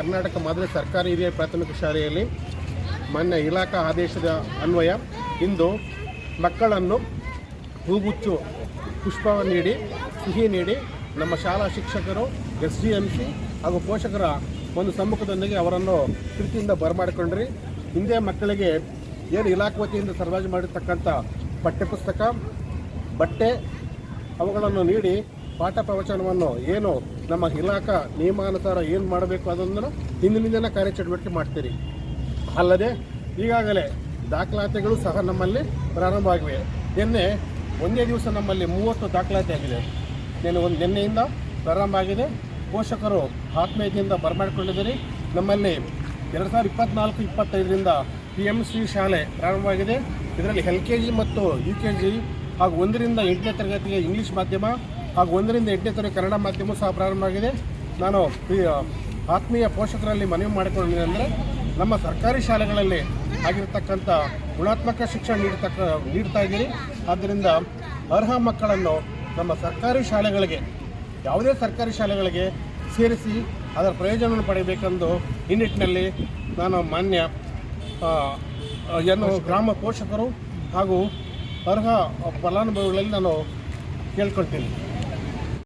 ಕರ್ನಾಟಕ ಮಾದರಿ ಸರ್ಕಾರಿ ಹಿರಿಯ ಪ್ರಾಥಮಿಕ ಶಾಲೆಯಲ್ಲಿ ಮಾನ್ಯ ಇಲಾಖಾ ಆದೇಶದ ಅನ್ವಯ ಇಂದು ಮಕ್ಕಳನ್ನು ಹೂಗುಚ್ಚು ಪುಷ್ಪ ನೀಡಿ ಸಿಹಿ ನೀಡಿ ನಮ್ಮ ಶಾಲಾ ಶಿಕ್ಷಕರು SDMC ಹಾಗೂ ಪೋಷಕರ ಒಂದು ಸಮ್ಮುಖದೊಂದಿಗೆ ಅವರನ್ನು ಪ್ರೀತಿಯಿಂದ ಬರಮಾಡಿಕೊಂಡ್ರಿ. ಹಿಂದೆ ಮಕ್ಕಳಿಗೆ ಏನು ಇಲಾಖೆ ವತಿಯಿಂದ ಸರಬರಾಜು ಮಾಡಿರ್ತಕ್ಕಂಥ ಪಠ್ಯಪುಸ್ತಕ, ಬಟ್ಟೆ ಅವುಗಳನ್ನು ನೀಡಿ ಪಾಠ ಪ್ರವಚನವನ್ನು ಏನು ನಮ್ಮ ಇಲಾಖಾ ನಿಯಮಾನುಸಾರ ಏನು ಮಾಡಬೇಕು ಅದನ್ನು ಹಿಂದಿನಿಂದನೇ ಕಾರ್ಯಚಟುವಟಿಕೆ ಮಾಡ್ತೀರಿ. ಅಲ್ಲದೆ ಈಗಾಗಲೇ ದಾಖಲಾತಿಗಳು ಸಹ ನಮ್ಮಲ್ಲಿ ಪ್ರಾರಂಭವಾಗಿವೆ. ನಿನ್ನೆ ಒಂದೇ ದಿವಸ ನಮ್ಮಲ್ಲಿ 30 ದಾಖಲಾತಿ ಆಗಿದೆ. ನಿನ್ನೆಯಿಂದ ಪ್ರಾರಂಭ ಆಗಿದೆ. ಪೋಷಕರು ಆತ್ಮೀಯತೆಯಿಂದ ಬರಮಾಡಿಕೊಂಡಿದ್ದೀರಿ. ನಮ್ಮಲ್ಲಿ 2024-25ರಿಂದ PMC ಶಾಲೆ ಪ್ರಾರಂಭವಾಗಿದೆ. ಇದರಲ್ಲಿ LKG ಮತ್ತು UKG ಹಾಗೂ 1ರಿಂದ 8ನೇ ತರಗತಿಗೆ ಇಂಗ್ಲೀಷ್ ಮಾಧ್ಯಮ ಹಾಗೂ 1ರಿಂದ 8ನೇ ತರಗತಿ ಕನ್ನಡ ಮಾಧ್ಯಮ ಸಹ ಪ್ರಾರಂಭವಾಗಿದೆ. ನಾನು ಆತ್ಮೀಯ ಪೋಷಕರಲ್ಲಿ ಮನವಿ ಮಾಡಿಕೊಂಡಿದ್ದೇನೆಂದರೆ, ನಮ್ಮ ಸರ್ಕಾರಿ ಶಾಲೆಗಳಲ್ಲಿ ಆಗಿರತಕ್ಕಂಥ ಗುಣಾತ್ಮಕ ಶಿಕ್ಷಣ ನೀಡ್ತಾ ಇದ್ದೀರಿ. ಆದ್ದರಿಂದ ಅರ್ಹ ಮಕ್ಕಳನ್ನು ನಮ್ಮ ಸರ್ಕಾರಿ ಶಾಲೆಗಳಿಗೆ, ಯಾವುದೇ ಸರ್ಕಾರಿ ಶಾಲೆಗಳಿಗೆ ಸೇರಿಸಿ ಅದರ ಪ್ರಯೋಜನವನ್ನು ಪಡೆಯಬೇಕೆಂದು ಈ ನಿಟ್ಟಿನಲ್ಲಿ ನಾನು ಮಾನ್ಯ ಗ್ರಾಮ ಪೋಷಕರು ಹಾಗೂ ಅರ್ಹ ಫಲಾನುಭವಿಗಳಲ್ಲಿ ನಾನು ಕೇಳ್ಕೊಳ್ತೀನಿ.